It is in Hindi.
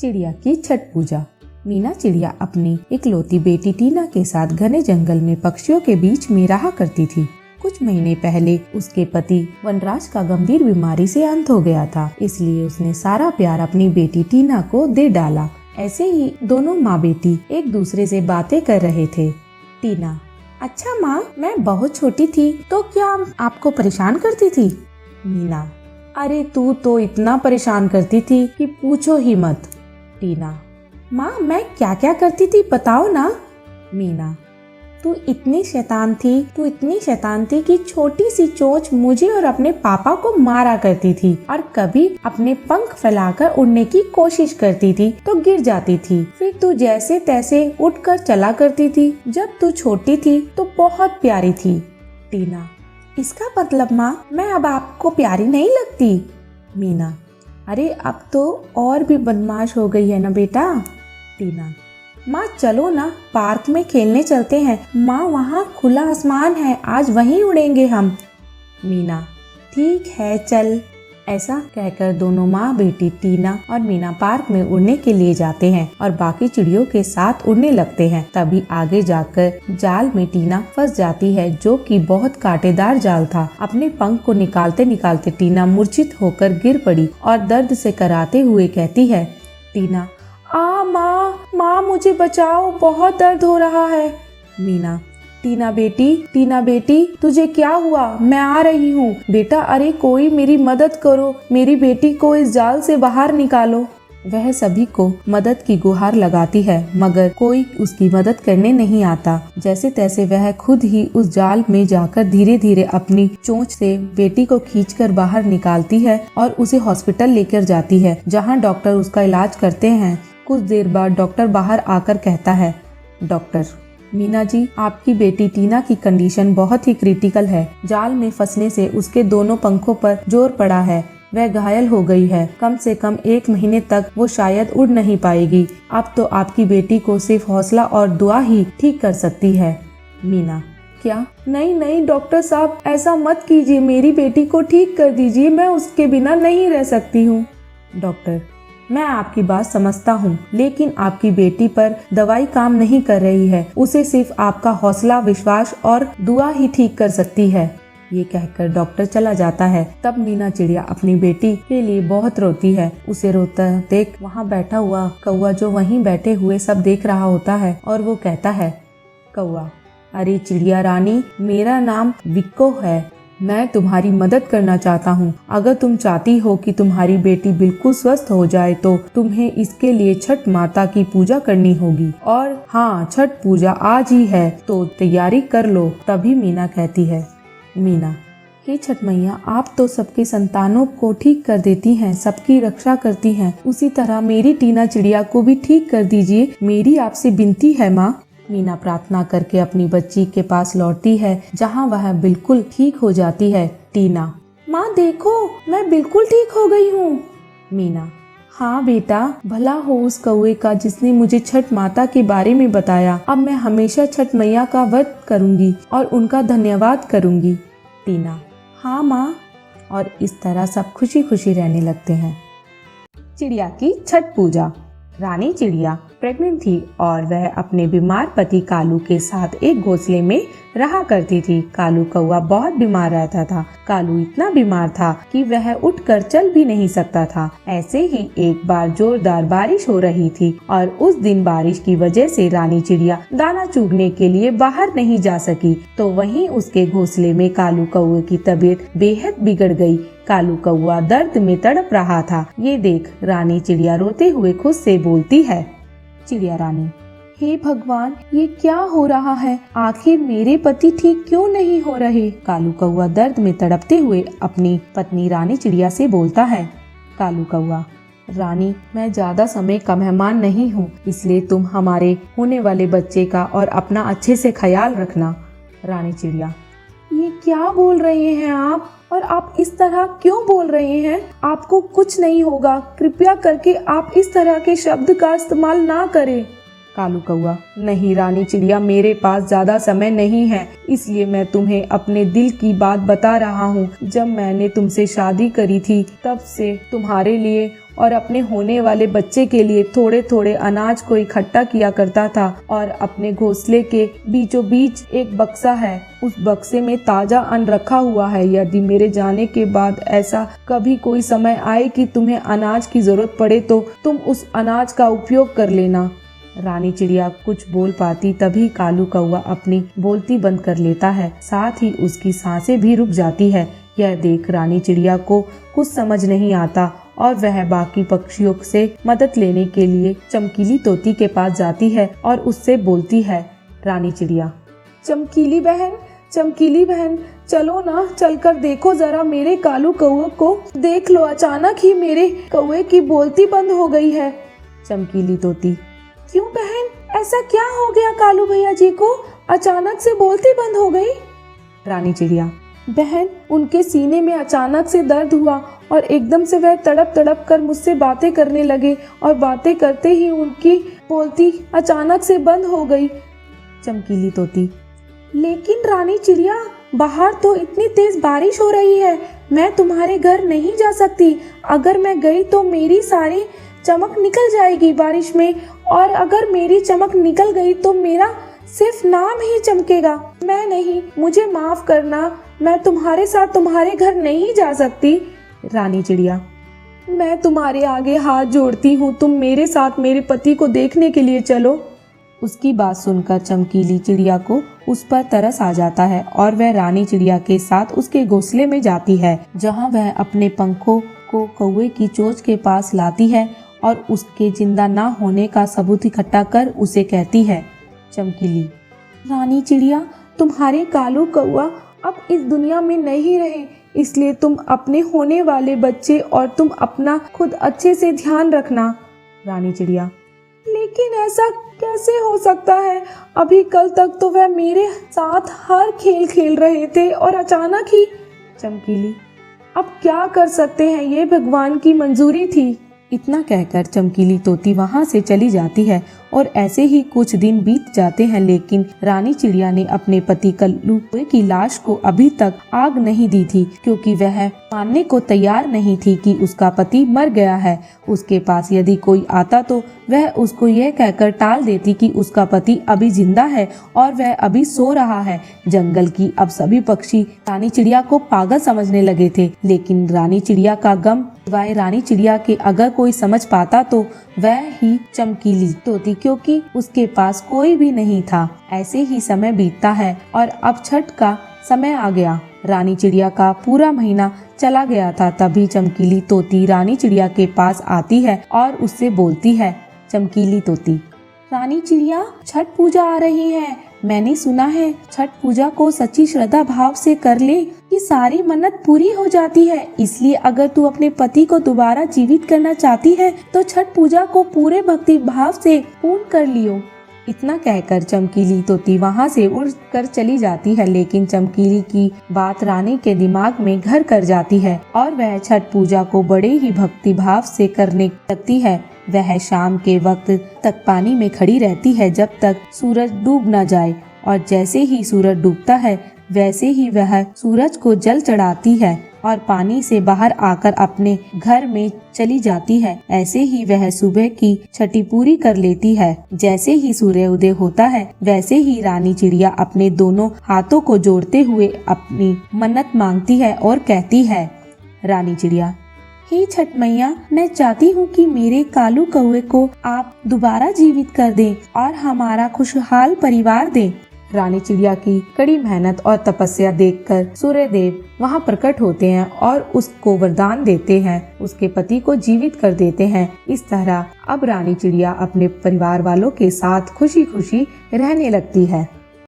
चिड़िया की छठ पूजा। मीना चिड़िया अपनी इकलौती बेटी टीना के साथ घने जंगल में पक्षियों के बीच में रहा करती थी। कुछ महीने पहले उसके पति वनराज का गंभीर बीमारी से अंत हो गया था, इसलिए उसने सारा प्यार अपनी बेटी टीना को दे डाला। ऐसे ही दोनों माँ बेटी एक दूसरे से बातें कर रहे थे। टीना: अच्छा माँ, मैं बहुत छोटी थी तो क्या आपको परेशान करती थी? मीना: अरे तू तो इतना परेशान करती थी कि पूछो ही मत। टीना: माँ मैं क्या क्या करती थी बताओ ना। मीना: तू इतनी शैतान थी कि छोटी सी चोंच मुझे और अपने पापा को मारा करती थी और कभी अपने पंख फैलाकर उड़ने की कोशिश करती थी तो गिर जाती थी। फिर तू जैसे तैसे उठकर चला करती थी। जब तू छोटी थी तो बहुत प्यारी थी। टीना: इसका मतलब माँ मैं अब आपको प्यारी नहीं लगती? मीना: अरे अब तो और भी बदमाश हो गई है ना बेटा। टीना: माँ चलो ना, पार्क में खेलने चलते हैं। माँ वहाँ खुला आसमान है, आज वहीं उड़ेंगे हम। मीना: ठीक है चल। ऐसा कहकर दोनों माँ बेटी टीना और मीना पार्क में उड़ने के लिए जाते हैं और बाकी चिड़ियों के साथ उड़ने लगते हैं। तभी आगे जाकर जाल में टीना फंस जाती है, जो कि बहुत कांटेदार जाल था। अपने पंख को निकालते निकालते टीना मूर्छित होकर गिर पड़ी और दर्द से कराते हुए कहती है। टीना: माँ मुझे बचाओ, बहुत दर्द हो रहा है। मीना: टीना बेटी तुझे क्या हुआ? मैं आ रही हूँ बेटा। अरे कोई मेरी मदद करो, मेरी बेटी को इस जाल से बाहर निकालो। वह सभी को मदद की गुहार लगाती है, मगर कोई उसकी मदद करने नहीं आता। जैसे तैसे वह खुद ही उस जाल में जाकर धीरे धीरे अपनी चोंच से बेटी को खींचकर बाहर निकालती है और उसे हॉस्पिटल लेकर जाती है, जहाँ डॉक्टर उसका इलाज करते हैं। कुछ देर बाद डॉक्टर बाहर आकर कहता है। डॉक्टर: मीना जी, आपकी बेटी टीना की कंडीशन बहुत ही क्रिटिकल है। जाल में फंसने से उसके दोनों पंखों पर जोर पड़ा है। वह घायल हो गई है। कम से कम 1 महीने तक वो शायद उड़ नहीं पाएगी। अब तो आपकी बेटी को सिर्फ हौसला और दुआ ही ठीक कर सकती है। मीना: क्या? नहीं डॉक्टर साहब, ऐसा मत कीजिए। मेरी बेटी को ठीक कर दीजिए, मैं उसके बिना नहीं रह सकती हूँ। डॉक्टर: मैं आपकी बात समझता हूँ, लेकिन आपकी बेटी पर दवाई काम नहीं कर रही है। उसे सिर्फ आपका हौसला, विश्वास और दुआ ही ठीक कर सकती है। ये कहकर डॉक्टर चला जाता है। तब मीना चिड़िया अपनी बेटी के लिए बहुत रोती है। उसे रोता देख वहाँ बैठा हुआ कौआ, जो वहीं बैठे हुए सब देख रहा होता है, और वो कहता है। कौआ: अरे चिड़िया रानी, मेरा नाम विक्को है। मैं तुम्हारी मदद करना चाहता हूँ। अगर तुम चाहती हो कि तुम्हारी बेटी बिल्कुल स्वस्थ हो जाए तो तुम्हें इसके लिए छठ माता की पूजा करनी होगी। और हाँ, छठ पूजा आज ही है तो तैयारी कर लो। तभी मीना कहती है। मीना: हे छठ मैया, आप तो सबके संतानों को ठीक कर देती हैं, सबकी रक्षा करती हैं। उसी तरह मेरी टीना चिड़िया को भी ठीक कर दीजिए। मेरी आपसे विनती है माँ। मीना प्रार्थना करके अपनी बच्ची के पास लौटती है, जहाँ वह बिल्कुल ठीक हो जाती है। टीना: माँ देखो, मैं बिल्कुल ठीक हो गई हूँ। मीना: हाँ बेटा, भला हो उस कौवे का जिसने मुझे छठ माता के बारे में बताया। अब मैं हमेशा छठ मैया का व्रत करूँगी और उनका धन्यवाद करूँगी। टीना: हाँ माँ। और इस तरह सब खुशी खुशी रहने लगते हैं। चिड़िया की छठ पूजा। रानी चिड़िया प्रेग्नेंट थी और वह अपने बीमार पति कालू के साथ एक घोंसले में रहा करती थी। कालू कौवा बहुत बीमार रहता था। कालू इतना बीमार था कि वह उठकर चल भी नहीं सकता था। ऐसे ही एक बार जोरदार बारिश हो रही थी और उस दिन बारिश की वजह से रानी चिड़िया दाना चुगने के लिए बाहर नहीं जा सकी, तो वहीं उसके घोंसले में कालू कौवे की तबीयत बेहद बिगड़ गई। कालू कौवा दर्द में तड़प रहा था। ये देख रानी चिड़िया रोते हुए खुद से बोलती है। चिड़िया रानी: हे भगवान, ये क्या हो रहा है? आखिर मेरे पति ठीक क्यों नहीं हो रहे? कालू कौवा दर्द में तड़पते हुए अपनी पत्नी रानी चिड़िया से बोलता है। कालू कौवा: रानी, मैं ज्यादा समय का मेहमान नहीं हूँ, इसलिए तुम हमारे होने वाले बच्चे का और अपना अच्छे से ख्याल रखना। रानी चिड़िया: ये क्या बोल रहे हैं आप? और आप इस तरह क्यों बोल रहे हैं? आपको कुछ नहीं होगा। कृपया करके आप इस तरह के शब्द का इस्तेमाल ना करें। कालू कौआ, नहीं रानी चिड़िया, मेरे पास ज्यादा समय नहीं है, इसलिए मैं तुम्हें अपने दिल की बात बता रहा हूँ। जब मैंने तुमसे शादी करी थी तब से तुम्हारे लिए और अपने होने वाले बच्चे के लिए थोड़े थोड़े अनाज को इकट्ठा किया करता था और अपने घोंसले के बीचों बीच एक बक्सा है, उस बक्से में ताजा अन्न रखा हुआ है। यदि मेरे जाने के बाद ऐसा कभी कोई समय आए कि तुम्हें अनाज की जरूरत पड़े तो तुम उस अनाज का उपयोग कर लेना। रानी चिड़िया कुछ बोल पाती तभी कालू कौआ अपनी बोलती बंद कर लेता है, साथ ही उसकी सांसें भी रुक जाती है। यह देख रानी चिड़िया को कुछ समझ नहीं आता और वह बाकी पक्षियों से मदद लेने के लिए चमकीली तोती के पास जाती है और उससे बोलती है, रानी चिड़िया, चमकीली बहन, चलो ना, चलकर देखो जरा मेरे कालू कौए को, देख लो अचानक ही मेरे कौए की बोलती बंद हो गई है। चमकीली तोती, क्यों बहन, ऐसा क्या हो गया कालू भैया जी को, अचानक से बोलती बंद हो गई? रानी चिड़िया, बहन, उनके सीने में अचानक से दर्द हुआ और एकदम से वह तड़प तड़प कर मुझसे बातें करने लगे और बातें करते ही उनकी बोलती अचानक से बंद हो गई। चमकीली तोती, लेकिन रानी चिड़िया, बाहर तो इतनी तेज बारिश हो रही है, मैं तुम्हारे घर नहीं जा सकती। अगर मैं गई तो मेरी सारी चमक निकल जाएगी बारिश में, और अगर मेरी चमक निकल गई तो मेरा सिर्फ नाम ही चमकेगा। मैं नहीं, मुझे माफ करना, मैं तुम्हारे साथ तुम्हारे घर नहीं जा सकती। रानी चिड़िया, मैं तुम्हारे आगे हाथ जोड़ती हूँ, तुम मेरे साथ मेरे पति को देखने के लिए चलो। उसकी बात सुनकर चमकीली चिड़िया को उस पर तरस आ जाता है और वह रानी चिड़िया के साथ उसके घोंसले में जाती है, जहाँ वह अपने पंखों को कौवे की चोंच के पास लाती है और उसके जिंदा ना होने का सबूत इकट्ठा कर उसे कहती है, चमकीली, रानी चिड़िया, तुम्हारे कालू कौआ अब इस दुनिया में नहीं रहे, इसलिए तुम अपने होने वाले बच्चे और तुम अपना खुद अच्छे से ध्यान रखना। रानी चिड़िया, लेकिन ऐसा कैसे हो सकता है, अभी कल तक तो वह मेरे साथ हर खेल खेल रहे थे और अचानक ही। चमकीली, अब क्या कर सकते हैं, ये भगवान की मंजूरी थी। इतना कहकर चमकीली तोती वहां से चली जाती है और ऐसे ही कुछ दिन बीत जाते हैं, लेकिन रानी चिड़िया ने अपने पति कौवे की लाश को अभी तक आग नहीं दी थी, क्योंकि वह मानने को तैयार नहीं थी कि उसका पति मर गया है। उसके पास यदि कोई आता तो वह उसको यह कहकर टाल देती कि उसका पति अभी जिंदा है और वह अभी सो रहा है। जंगल की अब सभी पक्षी रानी चिड़िया को पागल समझने लगे थे, लेकिन रानी चिड़िया का गम सिवाय रानी चिड़िया के अगर कोई समझ पाता तो वह ही चमकीली तोती, क्योंकि उसके पास कोई भी नहीं था। ऐसे ही समय बीतता है और अब छठ का समय आ गया। रानी चिड़िया का पूरा महीना चला गया था। तभी चमकीली तोती रानी चिड़िया के पास आती है और उससे बोलती है, चमकीली तोती, रानी चिड़िया, छठ पूजा आ रही है, मैंने सुना है छठ पूजा को सच्ची श्रद्धा भाव से कर ले कि सारी मन्नत पूरी हो जाती है, इसलिए अगर तू अपने पति को दोबारा जीवित करना चाहती है तो छठ पूजा को पूरे भक्ति भाव से पूर्ण कर लियो। इतना कहकर चमकीली तोती वहाँ से उड़ कर चली जाती है, लेकिन चमकीली की बात रानी के दिमाग में घर कर जाती है और वह छठ पूजा को बड़े ही भक्ति भाव से करने लगती है। वह शाम के वक्त तक पानी में खड़ी रहती है जब तक सूरज डूब न जाए, और जैसे ही सूरज डूबता है वैसे ही वह सूरज को जल चढ़ाती है और पानी से बाहर आकर अपने घर में चली जाती है। ऐसे ही वह सुबह की छठी पूरी कर लेती है। जैसे ही सूर्योदय होता है वैसे ही रानी चिड़िया अपने दोनों हाथों को जोड़ते हुए अपनी मन्नत मांगती है और कहती है, रानी चिड़िया, हे छठ मैया, मैं चाहती हूँ कि मेरे कालू कौवे को आप दोबारा जीवित कर दें और हमारा खुशहाल परिवार दें। रानी चिड़िया की कड़ी मेहनत और तपस्या देखकर सूर्यदेव वहाँ प्रकट होते हैं और उसको वरदान देते हैं, उसके पति को जीवित कर देते हैं। इस तरह अब रानी चिड़िया अपने परिवार वालों के साथ खुशी खुशी रहने लगती है।